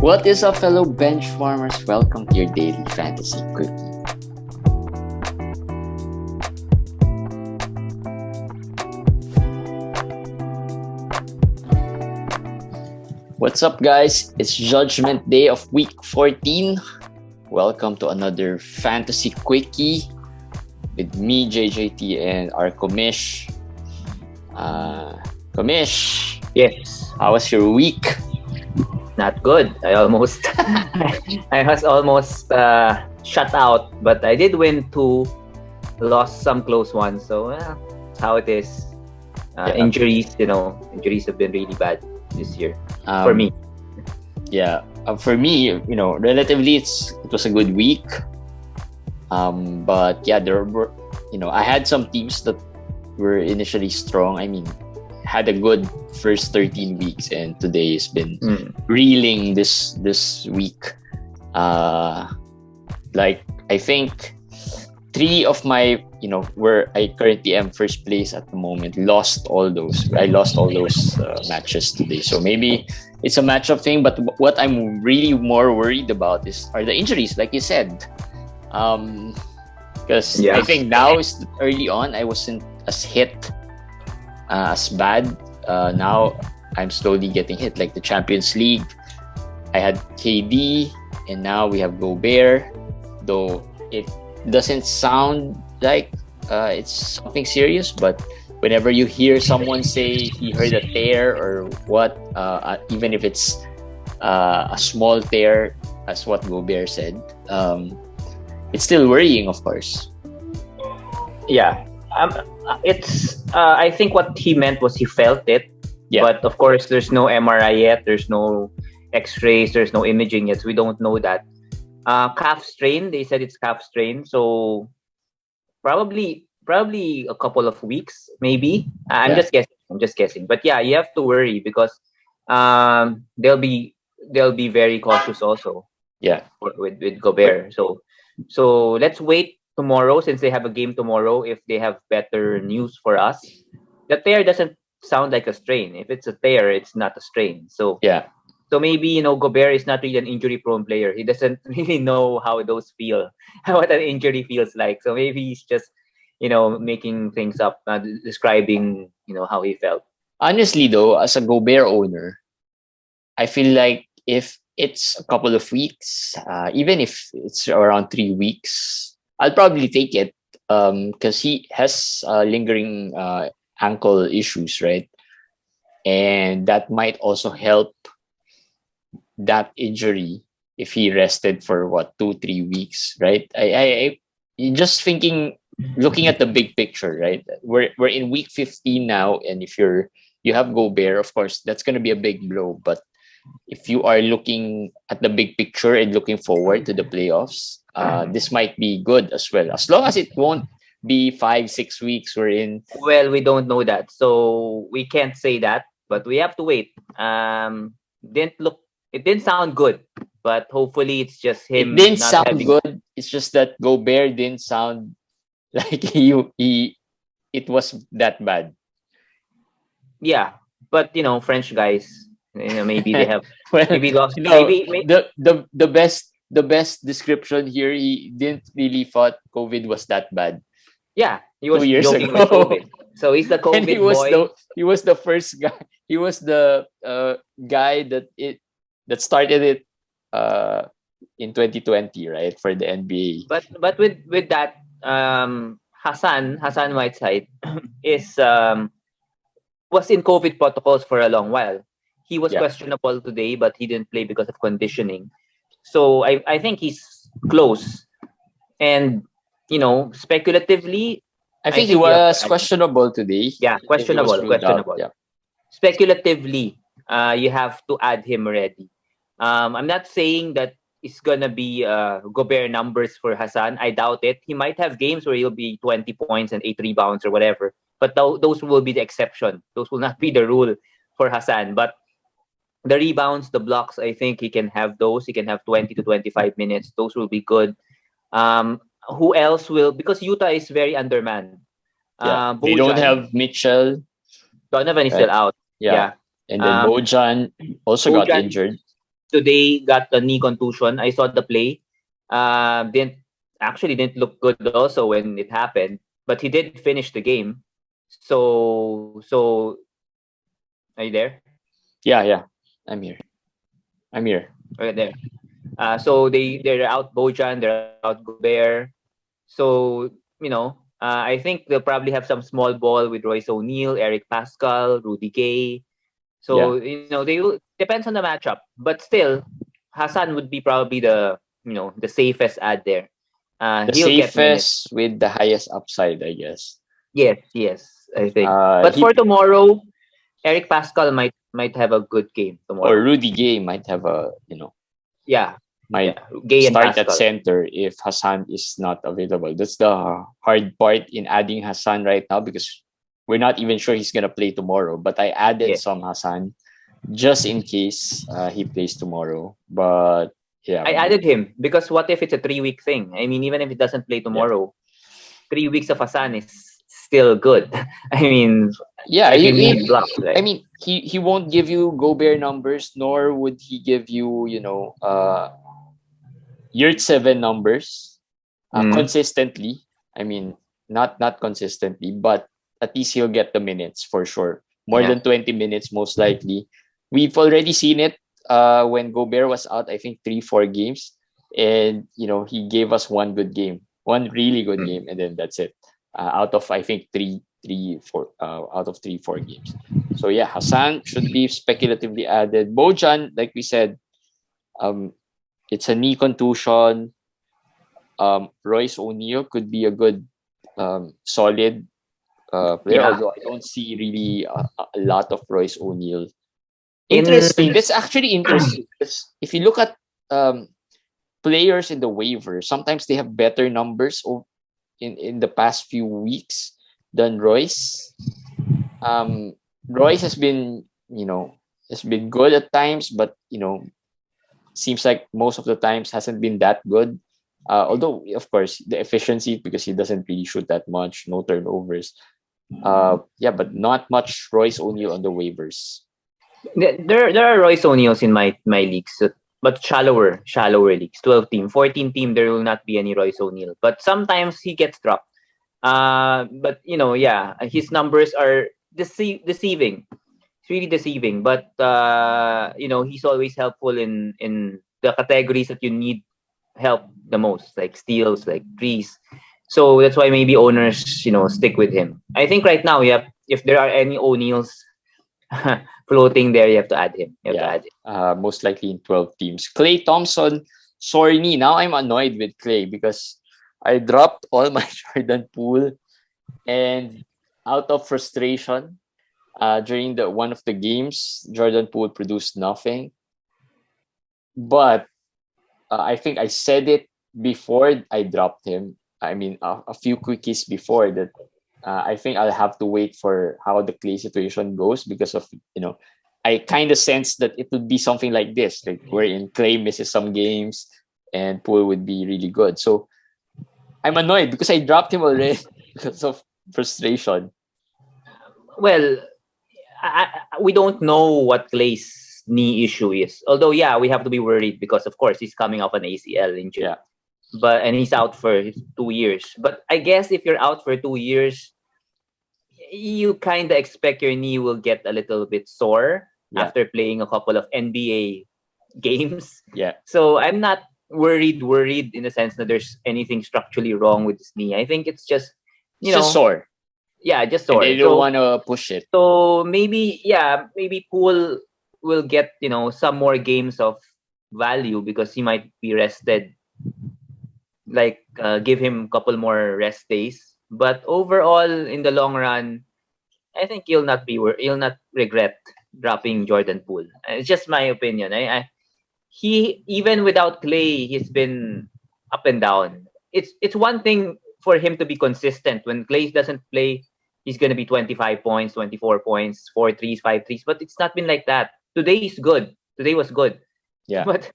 What is up, fellow bench farmers? Welcome to your daily fantasy quickie. What's up, guys? It's Judgment Day of Week 14. Welcome to another fantasy quickie with me, JJT, and our Komish. Komish, Yes, how was your week? not good. I was almost shut out, but I did win two, lost some close ones. So that's how it is. Injuries, injuries have been really bad this year for me. Yeah, for me, relatively, it was a good week. But yeah, there were, I had some teams that were initially strong. I mean, had a good first 13 weeks, and today has been reeling this week. Like I think three of my, where I currently am first place at the moment, lost all those. I lost all those matches today. So maybe it's a matchup thing. But what I'm really more worried about are the injuries, like you said. Because I think now is early on, I wasn't as hit as bad. Now I'm slowly getting hit. Like the Champions League, I had KD, and now we have Gobert. Though it doesn't sound like it's something serious, but whenever you hear someone say he heard a tear or what, even if it's a small tear, as what Gobert said, it's still worrying, of course. Yeah. It's I think what he meant was he felt it, but of course there's no MRI yet, there's no X-rays, there's no imaging yet, so we don't know that. Calf strain, they said it's calf strain, so probably a couple of weeks, maybe. I'm just guessing, but yeah, you have to worry because they'll be very cautious also. With Gobert. So let's wait tomorrow, since they have a game tomorrow, if they have better news for us. The tear doesn't sound like a strain. If it's a tear, it's not a strain. So maybe, Gobert is not really an injury-prone player. He doesn't really know how those feel, what an injury feels like. So maybe he's just, making things up, describing, how he felt. Honestly, though, as a Gobert owner, I feel like if it's a couple of weeks, even if it's around 3 weeks, I'll probably take it because he has lingering ankle issues, right? And that might also help that injury if he rested for 2-3 weeks, right? I just thinking, looking at the big picture, right? We're in week 15 now, and if you have Gobert, of course, that's going to be a big blow. But if you are looking at the big picture and looking forward to the playoffs, this might be good as well. As long as it won't be 5-6 weeks we're in. Well, we don't know that, so we can't say that, but we have to wait. It didn't sound good, but hopefully it's just him. It didn't sound good. It's just that Gobert didn't sound like it was that bad. Yeah, but French guys, maybe they have maybe lost. Maybe the best description here, he didn't really thought COVID was that bad. Yeah, he was 2 years joking ago. with COVID. So he's the COVID boy. He was the first guy. He was the guy that started it in 2020, right, for the NBA. But with that, Hassan Whiteside was in COVID protocols for a long while. He was questionable today, but he didn't play because of conditioning. So I think he's close. And speculatively, I think he was questionable today. Yeah, questionable. Yeah. Speculatively, you have to add him already. I'm not saying that it's gonna be Gobert numbers for Hassan. I doubt it. He might have games where he'll be 20 points and 8 rebounds or whatever. But those will be the exception. Those will not be the rule for Hassan. But the rebounds, the blocks, I think he can have those. He can have 20 to 25 minutes. Those will be good. Who else will? Because Utah is very undermanned. They don't have Mitchell. Donovan is still out. Yeah. And then Bojan also got injured. today got a knee contusion. I saw the play. Didn't look good also when it happened, but he did finish the game. So are you there? Yeah. I'm here. I'm here. Okay, there. So they're out Bojan, they're out Gobert. So I think they'll probably have some small ball with Royce O'Neal, Eric Pascal, Rudy Gay. So Yeah. they will, depends on the matchup, but still, Hassan would be probably the safest ad there. The He'll get minutes. safest with the highest upside, I guess. Yes, I think. But He for tomorrow, Eric Pascal might have a good game or tomorrow. Rudy Gay might have a Yeah, might Gay and start at Pascal. center if Hassan is not available. That's the hard part in adding Hassan right now because we're not even sure he's gonna play tomorrow. But I added some Hassan just in case he plays tomorrow. But yeah, I added him because what if it's a 3-week thing? I mean, even if he doesn't play tomorrow, 3 weeks of Hassan is still good. I mean, yeah, if you need blocks, right? I mean, he won't give you Gobert numbers, nor would he give you year 7 numbers consistently. I mean, not consistently, but at least he'll get the minutes for sure. More than 20 minutes, most likely. We've already seen it when Gobert was out, I think 3-4 games. And, he gave us one good game, one really good game. And then that's it. Out of, I think, 4 out of 3-4 games. So yeah, Hassan should be speculatively added. Bojan, like we said, it's a knee contusion. Royce O'Neal could be a good, solid player, although I don't see really a lot of Royce O'Neal. Interesting. That's actually interesting because if you look at players in the waiver, sometimes they have better numbers in the past few weeks than Royce. Royce has been good at times, but seems like most of the times hasn't been that good. Although, of course, the efficiency because he doesn't really shoot that much, no turnovers. But not much Royce O'Neal on the waivers. There are Royce O'Neals in my leagues, but shallower leagues. 12-team, 14-team. There will not be any Royce O'Neal, but sometimes he gets dropped. But his numbers are deceiving. It's really deceiving. But he's always helpful in the categories that you need help the most, like steals, like threes. So that's why maybe owners, stick with him. I think right now, if there are any O'Neals floating there, you have to add him. Most likely in 12 teams. Klay Thompson, sore knee. Now I'm annoyed with Klay because I dropped all my Jordan Poole, and out of frustration, during one of the games, Jordan Poole produced nothing. But I think I said it before I dropped him. I mean, a few quickies before that. I think I'll have to wait for how the Klay situation goes because of I kind of sense that it would be something like this, like wherein Klay misses some games and Poole would be really good. So I'm annoyed because I dropped him already because of frustration. Well, we don't know what Klay's knee issue is. Although, we have to be worried because, of course, he's coming off an ACL injury. Yeah. And he's out for 2 years. But I guess if you're out for 2 years, you kind of expect your knee will get a little bit sore after playing a couple of NBA games. Yeah. So I'm not worried in the sense that there's anything structurally wrong with his knee. I think it's just, just sore. Yeah, just sore. And they don't want to push it. So maybe Poole will get, some more games of value because he might be rested. Like give him a couple more rest days. But overall, in the long run, I think you'll not regret dropping Jordan Poole. It's just my opinion. He even without Klay, he's been up and down. It's one thing for him to be consistent. When Klay doesn't play, he's gonna be 25 points, 24 points, 4 threes, 5 threes. But it's not been like that. Today is good. Today was good. Yeah. But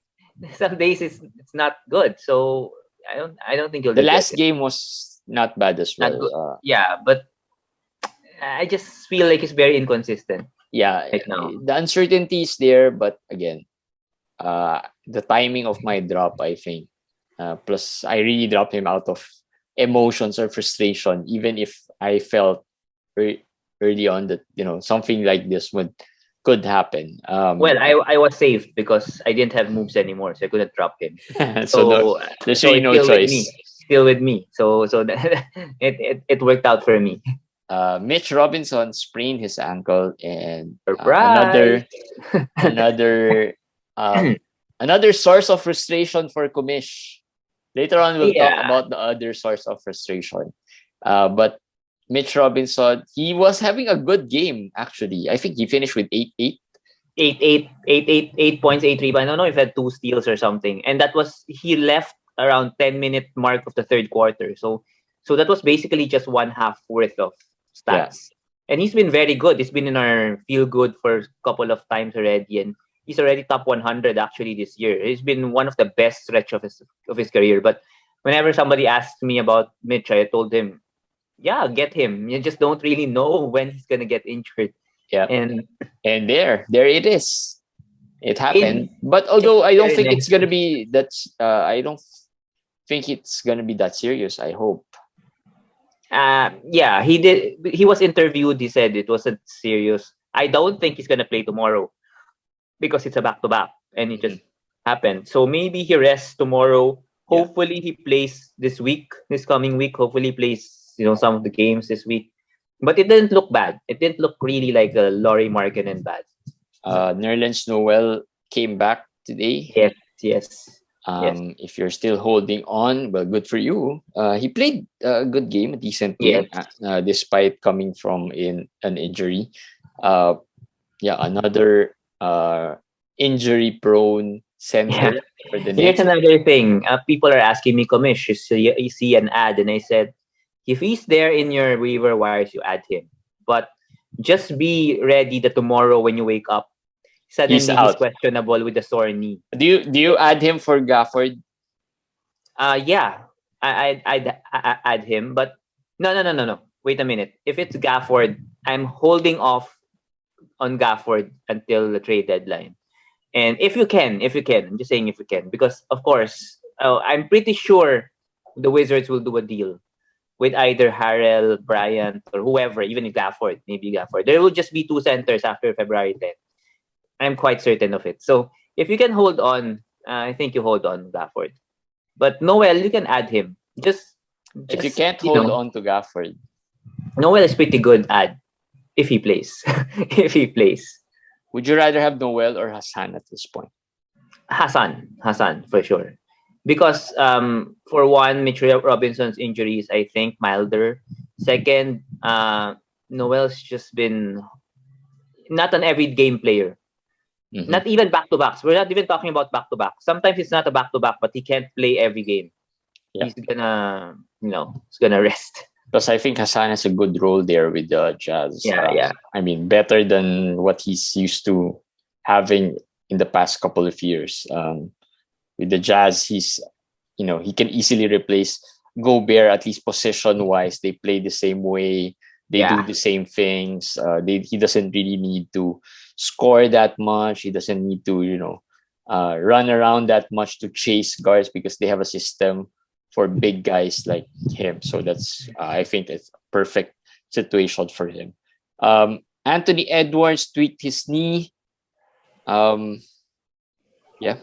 some days it's not good. So I don't think you'll. The last game was not bad as well. But I just feel like it's very inconsistent. Yeah, right now. The uncertainty is there, but again, the timing of my drop, I think. Plus, I really dropped him out of emotions or frustration, even if I felt early on that something like this could happen. Well, I was safe because I didn't have moves anymore, so I couldn't drop him. So So there's so really it's no choice. still with me. So it worked out for me. Mitch Robinson sprained his ankle, and Surprise! another um, another source of frustration for Kumish. Later on, we'll talk Yeah, about the other source of frustration. But Mitch Robinson, he was having a good game, actually. I think he finished with 8-8. 8 points, 8 rebounds. I don't know if he had 2 steals or something. And that was he left around 10-minute mark of the third quarter. So that was basically just one half worth of Yeah. stats. And he's been very good. He's been in our feel good for a couple of times already, and he's already top 100 actually this year. He's been one of the best stretch of his career. But whenever somebody asks me about Mitch, I told him, yeah, get him. You just don't really know when he's gonna get injured. Yeah. And there it is. It happened. in But although I don't very think it's nice. gonna be that, I don't think it's gonna be that serious. I hope. Yeah, he did. He was interviewed. He said it wasn't serious. I don't think he's gonna play tomorrow because it's a back to back, and it just Mhm. happened. So maybe he rests tomorrow. Yeah. Hopefully he plays this coming week. Hopefully he plays some of the games this week. But it didn't look bad. It didn't look really like a Laurie Markkinen bad. Nerlens Noel came back today. Yes, yes, yes, If you're still holding on, well, good for you. He played a good game, a decent yes. game, despite coming from an injury. Uh, yeah, another injury-prone Yeah. center for the Here's Knicks. another thing. People are asking me, Komish, you see an ad, and I said, if he's there in your waiver wires, you add him. But just be ready that tomorrow when you wake up, He's suddenly he's out. questionable with a sore knee. Do you add him for Gafford? Yeah, I'd add him, but no. Wait a minute. If it's Gafford, I'm holding off on Gafford until the trade deadline. And if you can, I'm just saying if you can, because of course, I'm pretty sure the Wizards will do a deal with either Harrell, Bryant, or whoever, even if Gafford, maybe Gafford. There will just be two centers after February 10th. I'm quite certain of it. So if you can hold on, I think you hold on Gafford. But Noel, you can add him. If you Just can't hold on to Gafford, Noel is pretty good add if he plays. if he plays. would you rather have Noel or Hassan at this point? Hassan for sure. Because for one, Mitch Robinson's injuries, I think milder. Second, Noel's just been not an every game player. Mm-hmm. Not even back to backs. We're not even talking about back to back. Sometimes it's not a back to back, but he can't play every game. Yeah. He's gonna rest. Because I think Hassan has a good role there with the Jazz. Yeah. I mean, better than what he's used to having in the past couple of years. With the Jazz, he can easily replace Gobert, at least position wise. They play the same way. They do the same things. He doesn't really need to score that much. He doesn't need to, run around that much to chase guards because they have a system for big guys like him. So that's, I think, it's a perfect situation for him. Anthony Edwards tweaked his knee. Yeah.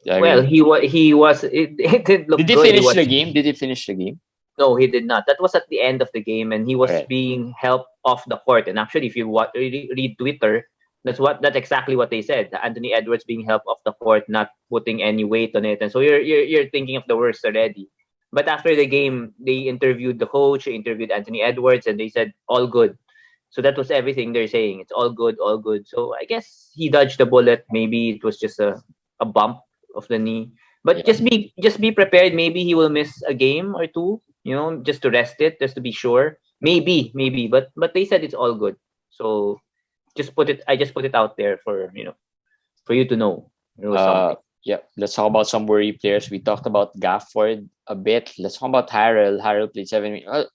Well, he was. It didn't look Did he good. finish the game? Did he finish the game? No, he did not. That was at the end of the game, and he was Right. being helped off the court. And actually, if you read Twitter, that's exactly what they said. Anthony Edwards being helped off the court, not putting any weight on it, and so you're thinking of the worst already. But after the game, they interviewed the coach, they interviewed Anthony Edwards, and they said all good. So that was everything they're saying. It's all good, all good. So I guess he dodged the bullet. Maybe it was just a bump of the knee. But just be prepared. Maybe he will miss a game or two, just to rest it, just to be sure. Maybe. But they said it's all good. So I just put it out there for you to know. There was something. Yeah, let's talk about some worry players. We talked about Gafford a bit. Let's talk about Harrell. Harrell played 7 minutes.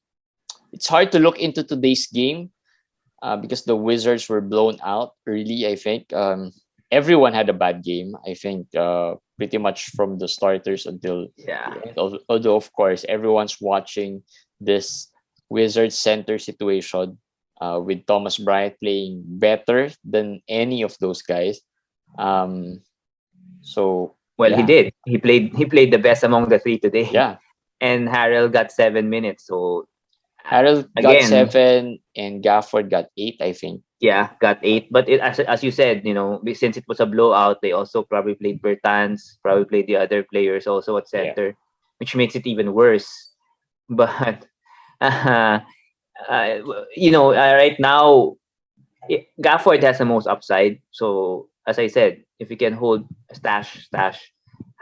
It's hard to look into today's game because the Wizards were blown out early, I think. everyone had a bad game. I think pretty much from the starters until Yeah. the end. Although of course everyone's watching this Wizards center situation with Thomas Bryant playing better than any of those guys. So Well, he yeah, did. He played the best among the three today. yeah. And Harrell got 7 minutes. So Harold got again, 7 and Gafford got 8, I think. yeah, got 8. But as you said, since it was a blowout, they also probably played Bertans, probably played the other players also at Yeah. center, which makes it even worse. But right now, Gafford has the most upside. So as I said, if he can hold stash.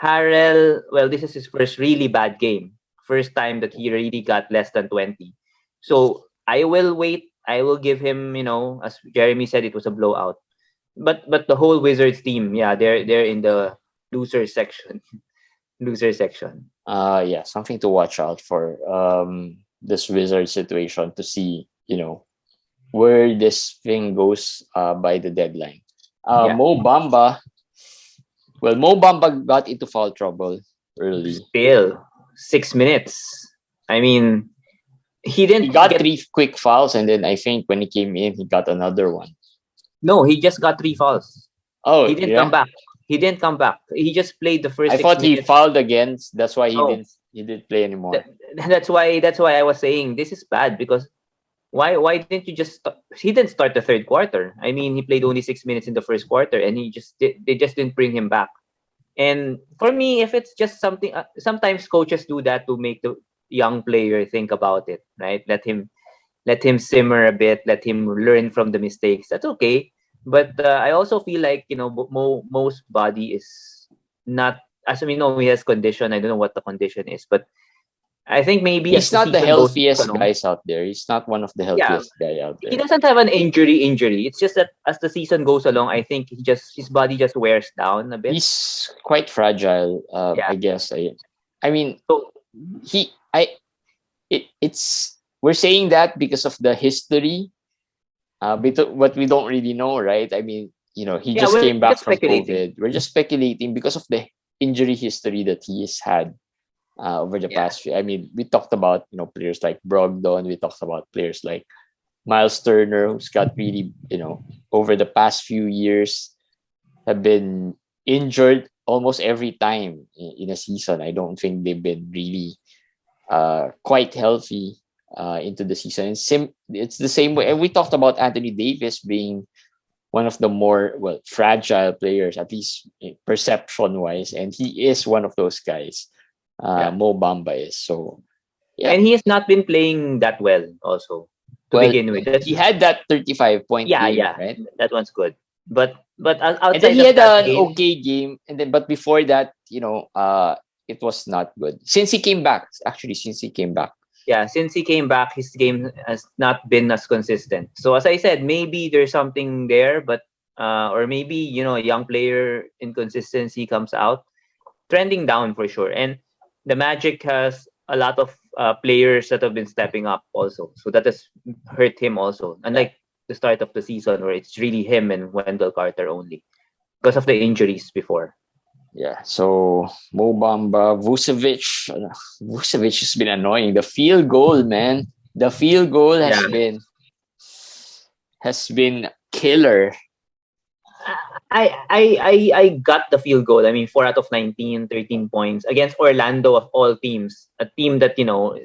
Harrell, well, this is his first really bad game. First time that he really got less than 20. So I will wait. I will give him, as Jeremy said, it was a blowout. But the whole Wizards team, yeah, they're in the loser section. Loser section. Yeah, something to watch out for. This Wizard situation to see, where this thing goes by the deadline. Yeah. Mo Bamba. Well, Mo Bamba got into foul trouble early. Still 6 minutes. I mean, he didn't got get 3 quick fouls, and then I think when he came in, he got another one. No, he just got 3 fouls. Oh, He didn't yeah? come back. He didn't come back. He just played the first I 6 thought he minutes. fouled again. That's why he No. didn't play anymore. That's why I was saying this is bad, because why didn't you just he didn't start the third quarter. I mean, he played only 6 minutes in the first quarter, and they just didn't bring him back. And for me, if it's just something, sometimes coaches do that to make the young player think about it, right? Let him simmer a bit, let him learn from the mistakes. That's okay. But I also feel like, most body is not, as we know, he has condition. I don't know what the condition is, but I think maybe as He's the not the season goes healthiest along, guys out there. He's not one of the healthiest guy out he there. doesn't have an injury. It's just that as the season goes along, I think his body just wears down a bit. He's quite fragile. Yeah. I guess. I mean, So it's we're saying that because of the history, but we don't really know, right? I mean, he just we're came back just from speculating. COVID. We're just speculating because of the injury history that he has had over the past few. I mean, we talked about players like Brogdon. We talked about players like Miles Turner, who's got really over the past few years have been injured almost every time in a season. I don't think they've been really quite healthy into the season. It's the same way. And we talked about Anthony Davis being one of the more fragile players, at least perception wise, and he is one of those guys. Mo Bamba is so. Yeah. And he has not been playing that well also to begin with. He had that 35-point game, right? That one's good. But outside and then he of had that an game, okay game, and then but before that, it was not good since he came back. Actually, since he came back. Yeah, since he came back, his game has not been as consistent. So as I said, maybe there's something there, but or maybe a young player inconsistency comes out, trending down for sure. And the Magic has a lot of players that have been stepping up also, so that has hurt him also. Unlike the start of the season where it's really him and Wendell Carter only because of the injuries before. Yeah, so Mo Bamba, Vucevic has been annoying. The field goal, man. The field goal has been killer. I got the field goal. I mean, 4 out of 19, 13 points against Orlando of all teams. A team that,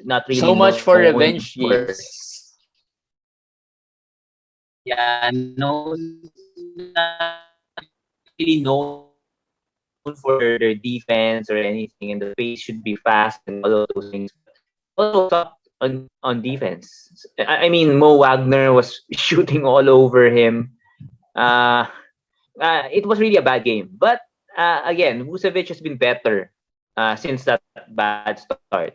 not really so much for revenge games. Yeah, no, not really known for their defense or anything, and the pace should be fast and all of those things. Also top on defense. I mean, Mo Wagner was shooting all over him. It was really a bad game. But again, Vucevic has been better since that bad start.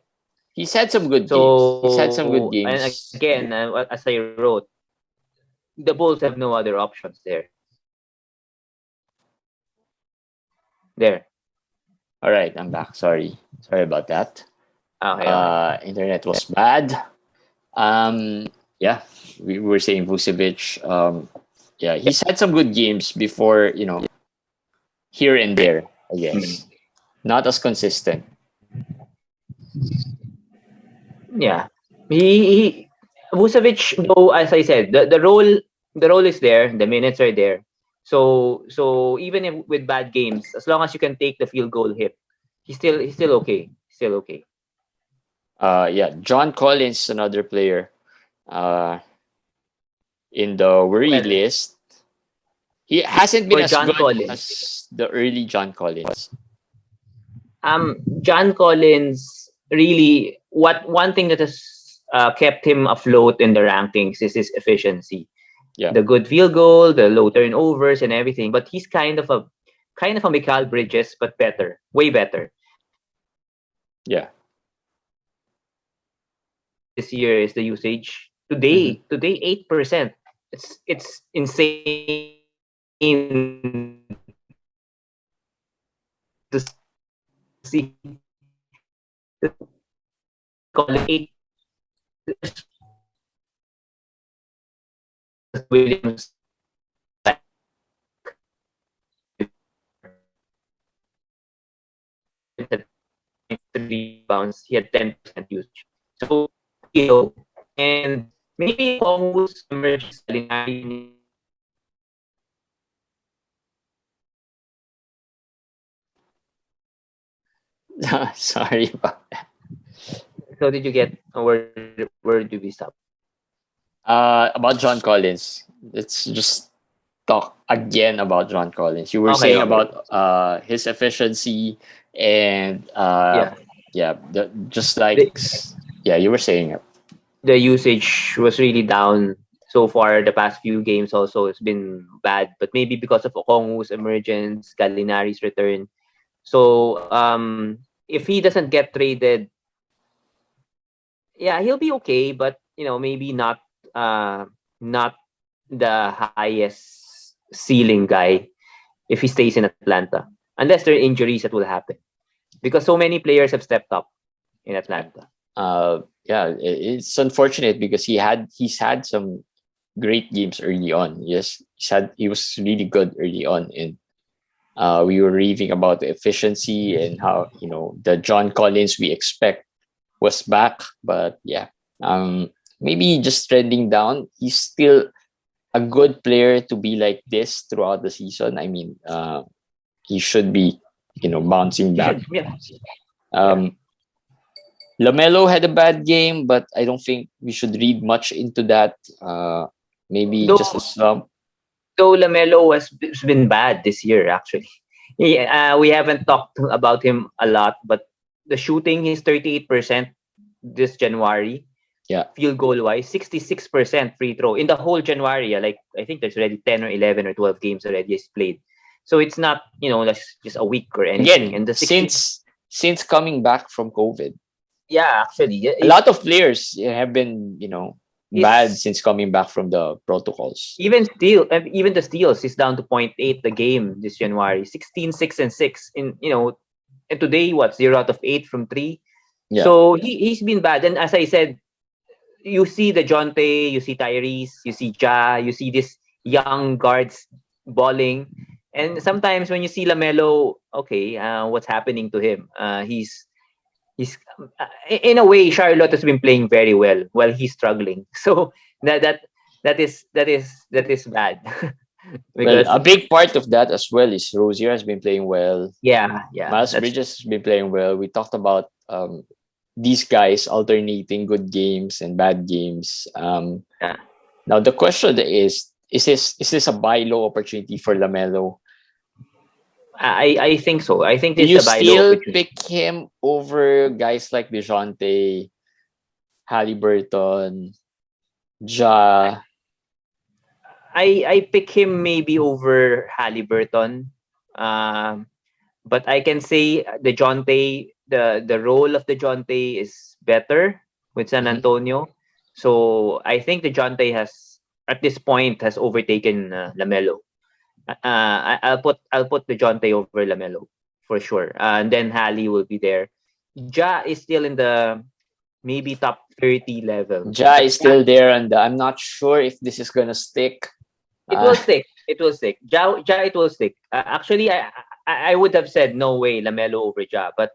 He's had some good games. He's had some good games. And again, as I wrote, the Bulls have no other options there. All right, I'm back. Sorry about that. Okay. Internet was bad. Yeah, we were saying Vucevic. Yeah, he's had some good games before. here and there, I guess. Not as consistent. Yeah. He Vucevic, though, as I said, the role is there, the minutes are there. So even if, with bad games, as long as you can take the field goal hit, he's still okay. Still okay. Yeah, John Collins, another player in the worry Well, list. He hasn't been for as John good Collins. as the early John Collins. John Collins, really, what one thing that has kept him afloat in the rankings is his efficiency. Yeah. The good field goal, the low turnovers, and everything. But he's kind of a Mikal Bridges, but better, way better. Yeah. This year is the usage. Mm-hmm. Today 8%. It's insane to see. Call it 8 Williams rebounds. He had 10% usage. So and maybe almost emerges Sorry about that. So did you get where do we stop? About John Collins. Let's just talk again about John Collins. You were Okay, saying okay. about his efficiency and Yeah. just like you were saying it. The usage was really down so far. The past few games also it's been bad, but maybe because of Okongu's emergence, Gallinari's return. So if he doesn't get traded, yeah, he'll be okay, but maybe not the highest ceiling guy if he stays in Atlanta, unless there are injuries that will happen, because so many players have stepped up in Atlanta. It's unfortunate because he's had some great games early on. Yes, he was really good early on, and we were raving about the efficiency and how the John Collins we expect was back, but maybe just trending down. He's still a good player to be like this throughout the season. I mean, he should be bouncing back. LaMelo had a bad game, but I don't think we should read much into that. Maybe just a slump. Though LaMelo has been bad this year, actually. We haven't talked about him a lot, but the shooting is 38% this January. Yeah. Field goal wise, 66% free throw in the whole January. Like I think there's already 10 or 11 or 12 games already he's played. So it's not just a week or anything. Again, and the since coming back from COVID. Yeah, actually, a lot of players have been bad since coming back from the protocols. Even the steals is down to 0.8 the game this January. 16, 6, and 6 in and today 0 out of 8 from 3. Yeah. So he's been bad. And as I said, you see the Jonte, you see Tyrese, you see Ja, you see this young guards balling. And sometimes when you see LaMelo, okay, what's happening to him? He's in a way, Charlotte has been playing very well while he's struggling. So that is bad. Because a big part of that as well is Rozier has been playing well. Yeah. Miles Bridges has been playing well. We talked about these guys alternating good games and bad games. Now the question is this a buy low opportunity for LaMelo? I think so. I think do you still pick him over guys like DeJounte, Haliburton, Ja? I pick him maybe over Haliburton. But I can say DeJounte, the role of DeJounte is better with San Antonio. So I think DeJounte has at this point has overtaken LaMelo. I'll put DeJounte over LaMelo for sure. And then Hali will be there. Ja is still in the maybe top 30 level. Ja is still there, and I'm not sure if this is gonna stick. It will stick. It will stick. Ja it will stick. Actually, I would have said no way LaMelo over Ja, but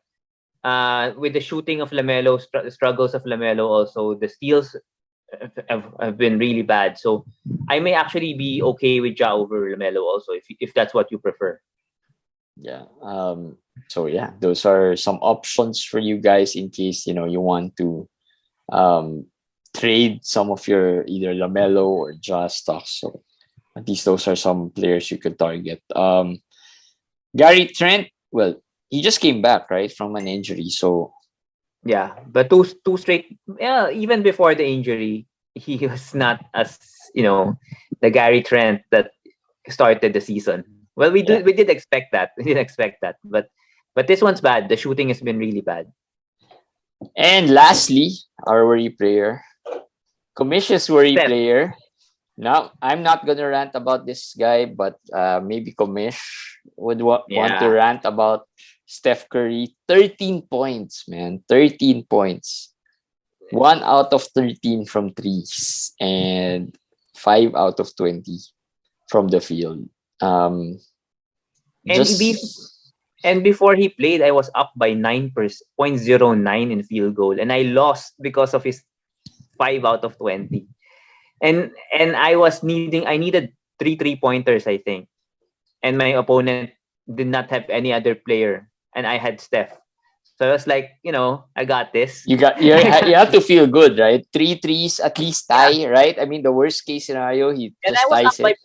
with the shooting of LaMelo, struggles of LaMelo, also the steals have been really bad. So I may actually be okay with Ja over LaMelo also, if that's what you prefer. Yeah. So yeah, those are some options for you guys in case you want to trade some of your either LaMelo or Ja stocks. So at least those are some players you could target. Gary Trent, well, he just came back, right, from an injury. So yeah, but two straight. Yeah, even before the injury, he was not as the Gary Trent that started the season. Well, we did expect that. We did expect that, but this one's bad. The shooting has been really bad. And lastly, our worry player, Comish's worry Steph. player. Now, I'm not gonna rant about this guy, but maybe Komish would want to rant about Steph Curry. 13 points, man. 13 points. 1 out of 13 from threes and 5 out of 20 from the field. And before he played, I was up by 9.09 in field goal, and I lost because of his 5 out of 20. And I needed 3 3-pointers, I think. And my opponent did not have any other player, and I had Steph. So I was like, I got this. You have to feel good, right? 3 threes, at least tie, right? I mean, the worst case scenario, he and just I was ties up by it.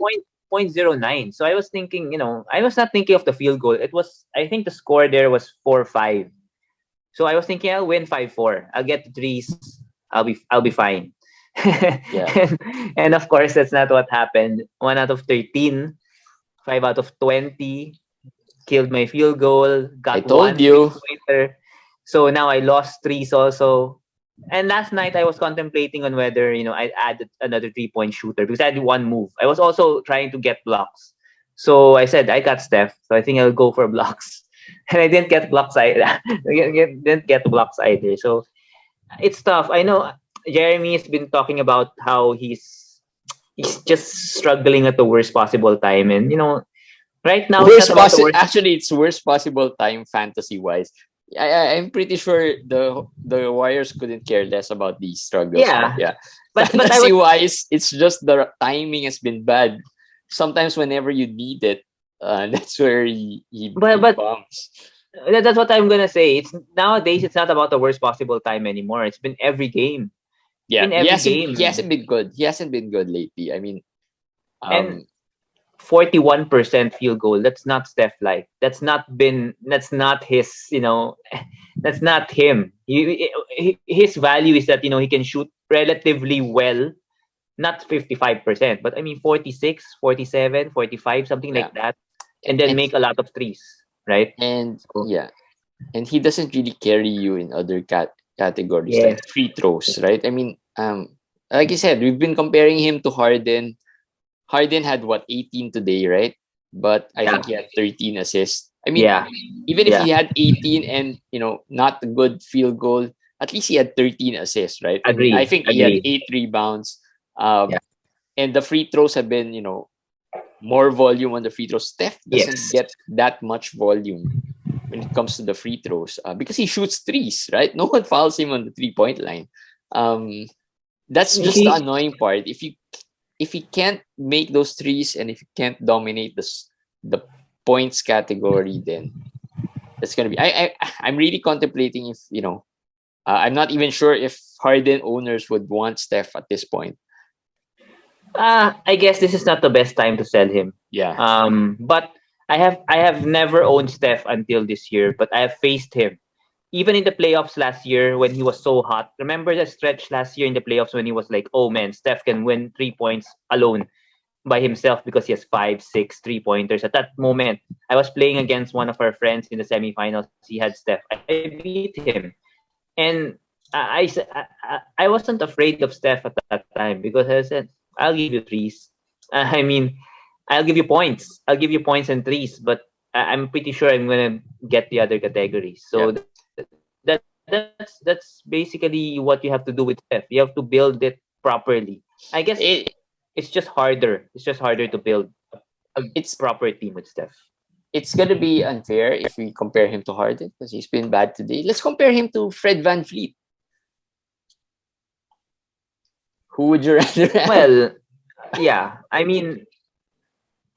0.09. So I was thinking, I was not thinking of the field goal. It was, I think the score there was 4-5. So I was thinking I'll win 5-4. I'll get the threes. I'll be fine. Yeah. and of course that's not what happened. 1 out of 13, 5 out of 20, killed my field goal, got I told one you. 3-pointer. So now I lost threes also. And last night I was contemplating on whether I added another 3-point shooter because I had one move. I was also trying to get blocks. So I said I got Steph, so I think I'll go for blocks. And I didn't get blocks either. Didn't get blocks either. So it's tough. I know Jeremy has been talking about how he's just struggling at the worst possible time, and right now it's not about the worst. Actually, it's worst possible time fantasy wise. I'm pretty sure the Warriors couldn't care less about these struggles. Yeah, but fantasy wise, it's just the timing has been bad. Sometimes whenever you need it, that's where he bumps. That's what I'm gonna say. It's nowadays. It's not about the worst possible time anymore. It's been every game. Yeah, he hasn't been good. He hasn't been good lately. I mean, and 41% field goal. That's not Steph like. That's not his. That's not him. His value is that he can shoot relatively well. Not 55%, but I mean 46, 47, 45, something like that, and then make a lot of threes, right? And and he doesn't really carry you in other categories like free throws, right? I mean, like I said, we've been comparing him to Harden. Harden had 18 today, right? But I think he had 13 assists. I mean, even if he had 18 and not a good field goal, at least he had 13 assists, right? I mean, I think he had 8 rebounds. And the free throws have been, more volume on the free throws. Steph doesn't get that much volume when it comes to the free throws because he shoots threes, right? No one fouls him on the 3-point line. That's just the annoying part. If he can't make those threes and if he can't dominate the points category, then that's gonna be. I'm really contemplating if I'm not even sure if Harden owners would want Steph at this point. I guess this is not the best time to sell him. Yeah. But I have never owned Steph until this year, but I have faced him. Even in the playoffs last year when he was so hot. Remember the stretch last year in the playoffs when he was like, oh man, Steph can win 3 points alone by himself because he has 5, 6 3-pointers. At that moment, I was playing against one of our friends in the semifinals. He had Steph. I beat him. And I wasn't afraid of Steph at that time because I said, I'll give you threes. I mean, I'll give you points. I'll give you points and threes, but I'm pretty sure I'm going to get the other categories. So that's basically what you have to do with Steph. You have to build it properly. I guess it's just harder. It's just harder to build a proper team with Steph. it's gonna be unfair if we compare him to Harden because he's been bad today. Let's compare him to Fred VanVleet. Who would you rather have? Well, yeah. I mean,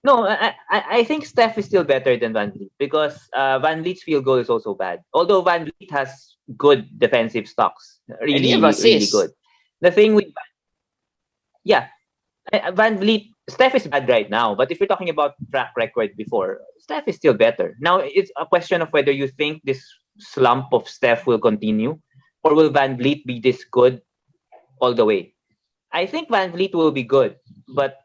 no, I think Steph is still better than Van Vliet because Van Vliet's field goal is also bad. Although Van Vliet has good defensive stocks, And he have really assists. good. The thing with Van Vliet, Steph is bad right now, but if you're talking about track record before, Steph is still better. Now it's a question of whether you think this slump of Steph will continue, or will Van Vliet be this good all the way? I think Van Vliet will be good, but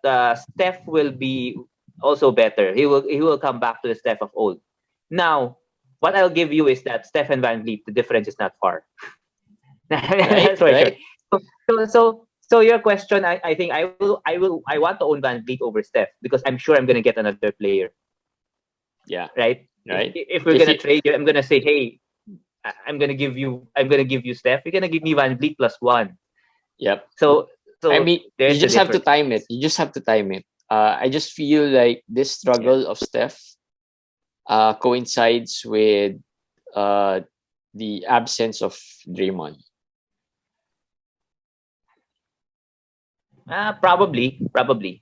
Steph will be also better. He will come back to the Steph of old. Now, what I'll give you is that Steph and Van Vliet, the difference is not far. That's for sure. Right? So your question, I think I want to own Van Vliet over Steph because I'm sure I'm gonna get another player. Yeah. Right. Right. If we're gonna trade you, I'm gonna say, hey, I'm gonna give you Steph. You're gonna give me Van Vliet +1. Yep. So I mean, you just have to difference. time it. You just have to time it. I just feel like this struggle of Steph coincides with the absence of Draymond. Probably,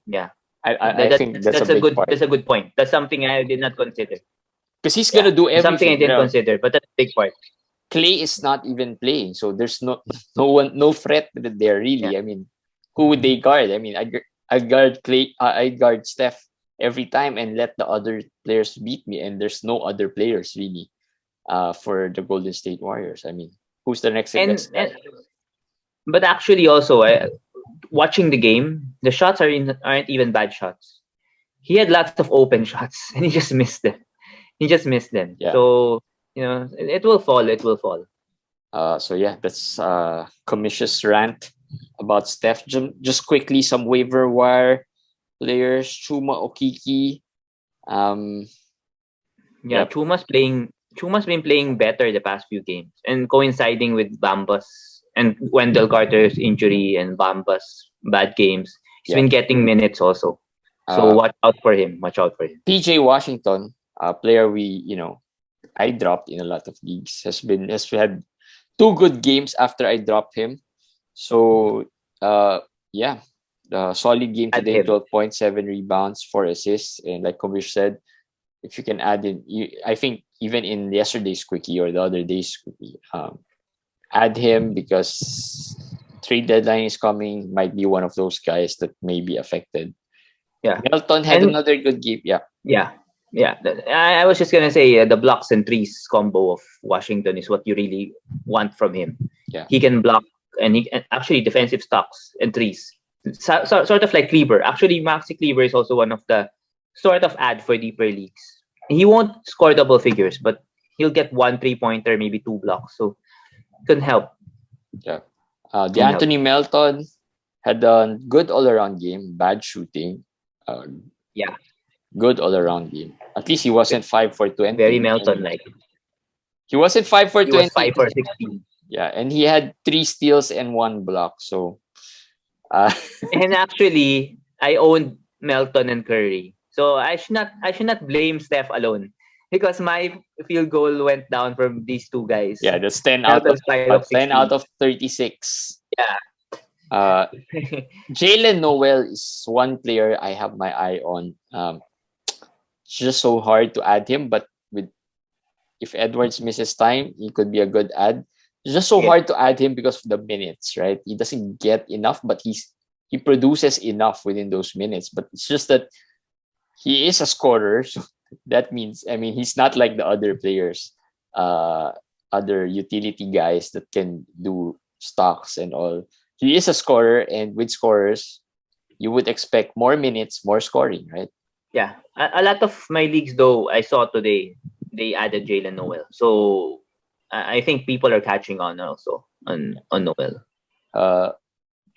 yeah. I think that's a big part. That's a good point. That's something I did not consider. Because he's gonna do everything. Something I didn't consider, but that's a big part. Clay is not even playing, so there's no threat there really. Yeah. I mean, who would they guard? I mean, I guard Clay, I guard Steph every time and let the other players beat me, and there's no other players really for the Golden State Warriors. I mean, who's the next best guy? But actually, also watching the game, the shots aren't even bad shots. He had lots of open shots, and he just missed them. Yeah. So it will fall. It will fall. So yeah, that's Commission's rant about Steph. Just quickly, some waiver wire players: Chuma Okiki. Yep. Chuma's been playing better the past few games, and coinciding with Bamba's and Wendell Carter's injury and Bamba's bad games, he's been getting minutes also. So watch out for him. PJ Washington, a player I dropped in a lot of leagues, has had 2 good games after I dropped him. So solid game today, 12 points, 7 rebounds, 4 assists, and like Komish said, if you can add in, I think even in yesterday's quickie or the other day's quickie, add him because trade deadline is coming. Might be one of those guys that may be affected. Yeah, Melton had another good game. Yeah. I was just gonna say the blocks and threes combo of Washington is what you really want from him. Yeah, he can block and actually defensive stocks and threes. Sort of like Kleber. Actually, Maxi Kleber is also one of the sort of ad for deeper leagues. He won't score double figures, but he'll get 1 3-pointer, maybe 2 blocks. So can help. Yeah. Anthony Melton had a good all-around game. Bad shooting. Good all-around game. At least he wasn't 5 for 20. Very Melton-like. He wasn't 5 for 20. He was 5 for 16. Yeah, and he had 3 steals and 1 block. So, and actually, I owned Melton and Curry. So I should not blame Steph alone because my field goal went down from these 2 guys. Yeah, that's 10 out of 36. Yeah. Jalen Noel is one player I have my eye on. It's just so hard to add him, but if Edwards misses time, he could be a good add. It's just so hard to add him because of the minutes, right? He doesn't get enough, but he produces enough within those minutes. But it's just that he is a scorer, so that means he's not like the other players, other utility guys that can do stocks and all. He is a scorer, and with scorers, you would expect more minutes, more scoring, right? Yeah. A lot of my leagues, though, I saw today, they added Jalen Noel. So I think people are catching on also on Noel.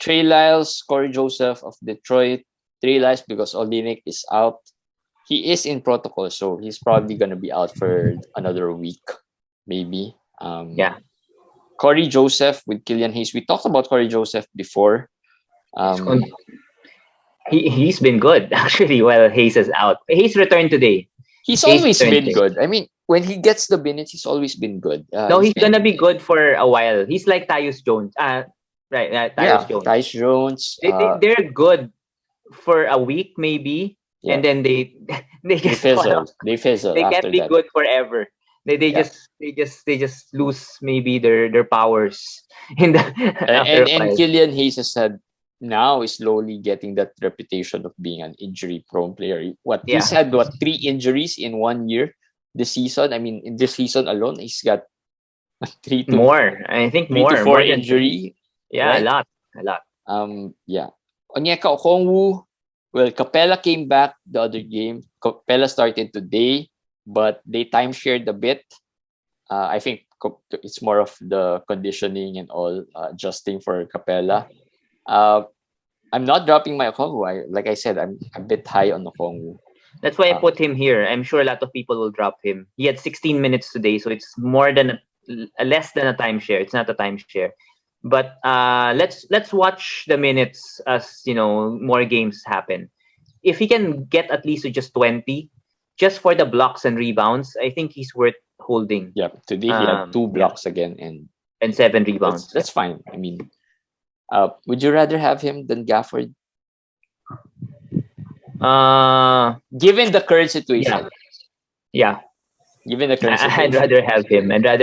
Trey Lyles, Corey Joseph of Detroit. Trey Lyles because Olynyk is out. He is in protocol, so he's probably going to be out for another week, maybe. Corey Joseph with Killian Hayes. We talked about Corey Joseph before. He's been good, actually, while Hayes is out. Hayes returned today. He's He's always turned been six. good. I mean, when he gets the minutes, he's always been good. No, He's he's been gonna be good for a while. He's like Tyus Jones. Right, Tyus yeah, Jones. Tyus Jones. They're good for a week maybe, Yeah, and then they they they just fall off. fizzle. They fizzle They can't after be that. good forever. Yeah, They just lose maybe their powers in the after a and while. Killian Hayes has had now is slowly getting that reputation of being an injury prone player. What he's Yeah, had 3 injuries in 1 year this season. I mean, in this season alone, he's got three to more. I think three to four more than three. injury, Yeah, right? a lot. Yeah. Onyeka Okongwu, well, Capella came back the other game. Capella started today, but they time shared a bit. I think it's more of the conditioning and all, adjusting for Capella. Uh, I'm not dropping my Okongwu. Like I said, I'm a bit high on Okongwu. That's why I put him here. I'm sure a lot of people will drop him. He had 16 minutes today, so it's more than less than a timeshare. It's not a timeshare. But let's watch the minutes as more games happen. If he can get at least to just 20, just for the blocks and rebounds, I think he's worth holding. Yeah, today he had 2 blocks again and 7 rebounds. That's fine. I mean, would you rather have him than Gafford? Given the current situation. Yeah. Given the current situation. I'd rather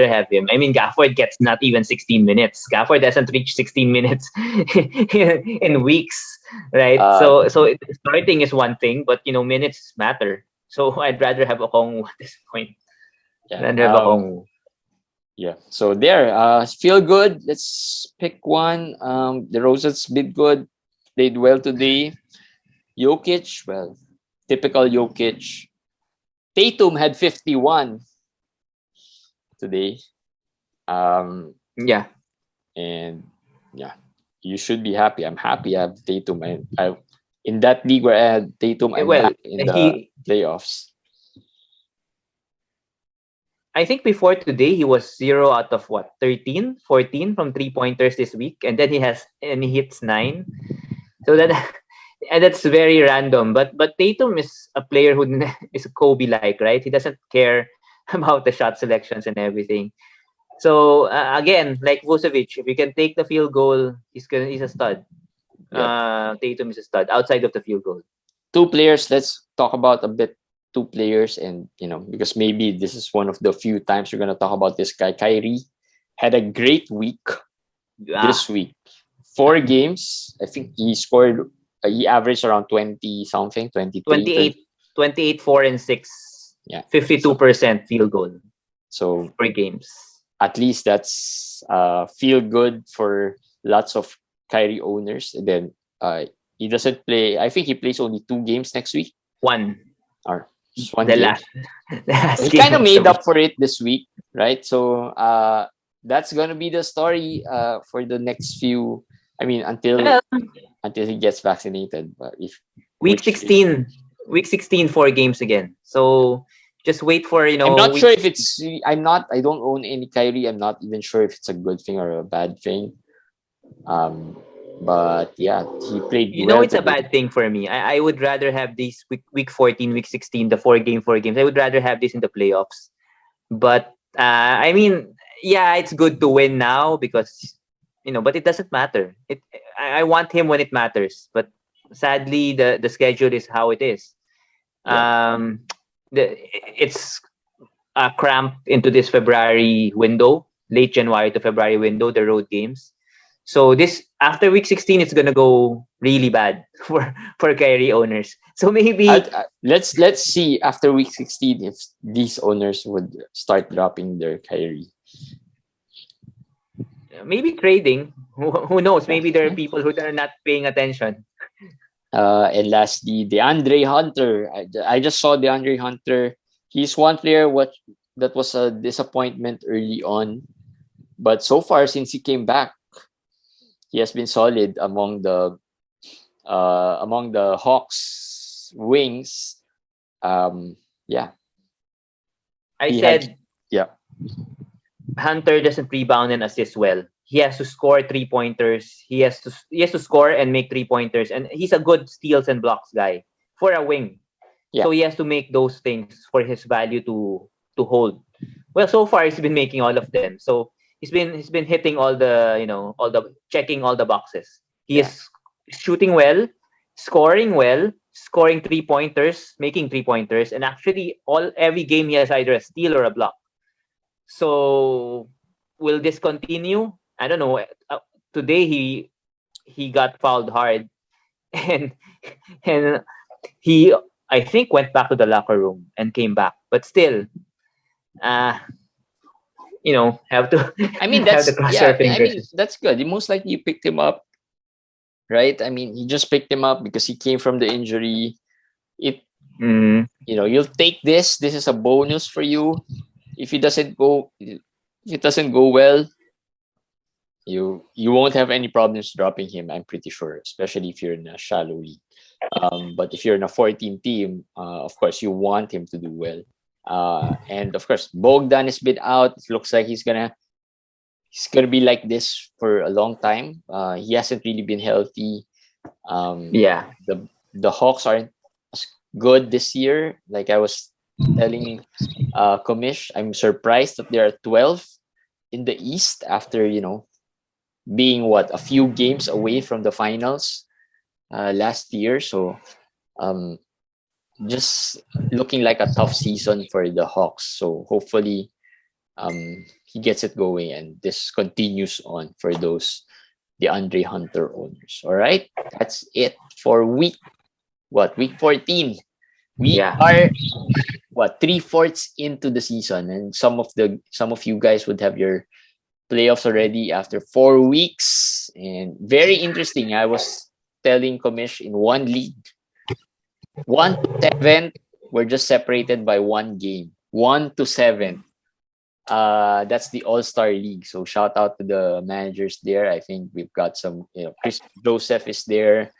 have him. I mean, Gafford gets not even 16 minutes. Gafford doesn't reach 16 minutes in weeks, right? So starting is one thing, but minutes matter. So I'd rather have Okongwu at this point. Yeah. Rather have Okongwu. Yeah. So there, feel good. Let's pick one. The Roses did good. Played well today. Jokic, well, typical Jokic. Tatum had 51 today. Yeah. And yeah, you should be happy. I'm happy I have Tatum. I in that league where I had Tatum, I'm back in the playoffs. I think before today, he was 0 out of 13, 14 from 3-pointers this week. And then he hits 9. So and that's very random. But Tatum is a player who is Kobe-like, right? He doesn't care about the shot selections and everything. So again, like Vucevic, if you can take the field goal, he's a stud. Yep. Tatum is a stud outside of the field goal. 2 players. Let's talk about a bit 2 players, and because maybe this is one of the few times we're gonna talk about this guy. Kyrie had a great week this week. 4 games. I think he scored. He averaged around 20 something, 23. 28, 4 and 6. Yeah, 52% field goal. So 4 games. At least that's feel good for lots of Kyrie owners. And then he doesn't play. I think he plays only 2 games next week. One. Or just 1 the game. Last he kind of made up for it this week, right? So that's gonna be the story for the next few. I mean, until he gets vaccinated. But week 16, 4 games again. So just wait for I'm not sure if it's. I don't own any Kyrie. I'm not even sure if it's a good thing or a bad thing. But yeah, he played. It's a bad thing for me. I would rather have this week 14, week 16, the 4 games. I would rather have this in the playoffs. But I mean, yeah, it's good to win now because but it doesn't matter. I want him when it matters. But sadly, the schedule is how it is. Yeah. It's cramped into this February window, late January to February window, the road games. So this after week 16, it's gonna go really bad for Kyrie owners. So maybe let's see after week 16 if these owners would start dropping their Kyrie. Maybe trading. Who knows? Maybe there are people who are not paying attention. And lastly, DeAndre Hunter. I just saw DeAndre Hunter. He's one player that was a disappointment early on, but so far since he came back, he has been solid among the Hawks wings. Yeah. Hunter doesn't rebound and assist well. He has to score 3-pointers. He has to score and make 3-pointers, and he's a good steals and blocks guy for a wing. So he has to make those things for his value to hold. Well, so far he's been making all of them. So he's been hitting all the, all the checking all the boxes. He is shooting well, scoring well, scoring 3-pointers, making 3-pointers, and actually every game he has either a steal or a block. So will this continue? I don't know. Today he got fouled hard, and he, I think, went back to the locker room and came back. But still, have to. I mean, have to cross our fingers. I mean, that's good. Most likely you picked him up, right? I mean, you just picked him up because he came from the injury. You'll take this. This is a bonus for you. If it doesn't go well, you won't have any problems dropping him. I'm pretty sure, especially if you're in a shallow league. But if you're in a 14 team, of course you want him to do well. And of course, Bogdan has been out. It looks like he's gonna be like this for a long time. He hasn't really been healthy. The Hawks aren't good this year. Like I was telling Komish, I'm surprised that they're 12 in the East after being a few games away from the finals last year. So just looking like a tough season for the Hawks. So hopefully he gets it going and this continues on for the Andre Hunter owners. All right, that's it for week 14. We are 3/4 into the season, and some of you guys would have your playoffs already after 4 weeks. And very interesting. I was telling Komish, in one league, 1 to 7, we're just separated by 1 game. 1 to 7. That's the All-Star League. So shout out to the managers there. I think we've got some, Chris Joseph is there.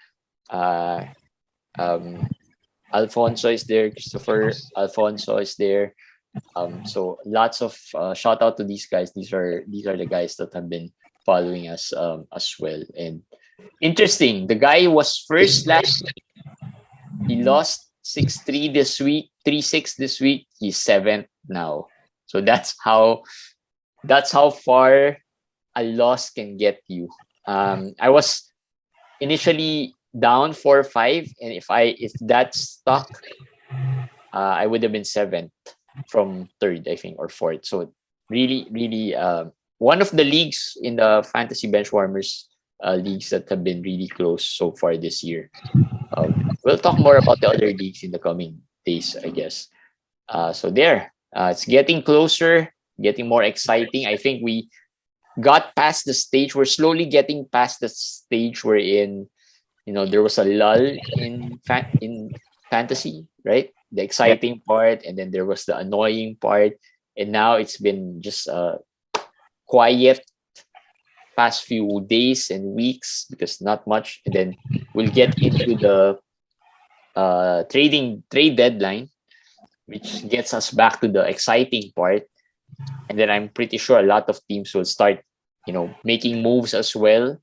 Alfonso is there. Christopher Alfonso is there. So lots of shout out to these guys. These are the guys that have been following us as well. And interesting, the guy was first last week. He lost 6-3 this week, 3-6 this week. He's 7th now. So that's how far a loss can get you. I was initially down 4-5, and if that stuck, I would have been 7th from 3rd, I think, or 4th. So really, really, one of the leagues in the fantasy benchwarmers leagues that have been really close so far this year. We'll talk more about the other leagues in the coming days, I guess. So it's getting closer, getting more exciting. I think we got past the stage. We're slowly getting past the stage we're in. There was a lull in fantasy, right? The exciting part, and then there was the annoying part, and now it's been just quiet past few days and weeks because not much. And then we'll get into the trade deadline, which gets us back to the exciting part. And then I'm pretty sure a lot of teams will start, making moves as well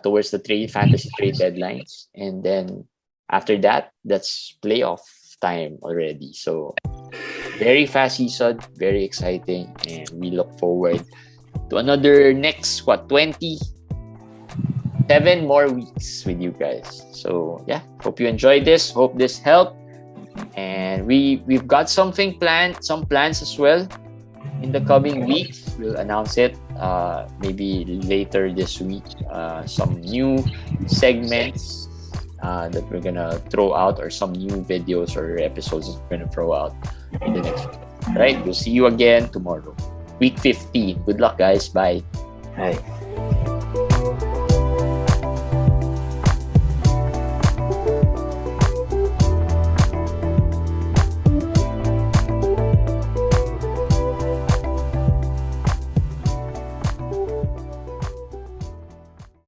towards the fantasy trade deadlines. And then after that, that's playoff time already. So very fast season, very exciting, and we look forward to another next 27 more weeks with you guys. So hope you enjoyed this. Hope this helped. And we've got some plans as well in the coming weeks. We'll announce it maybe later this week. Some new segments that we're gonna throw out, or some new videos or episodes that we're gonna throw out in the next week. All right, we'll see you again tomorrow, week 15. Good luck, guys. Bye. Bye.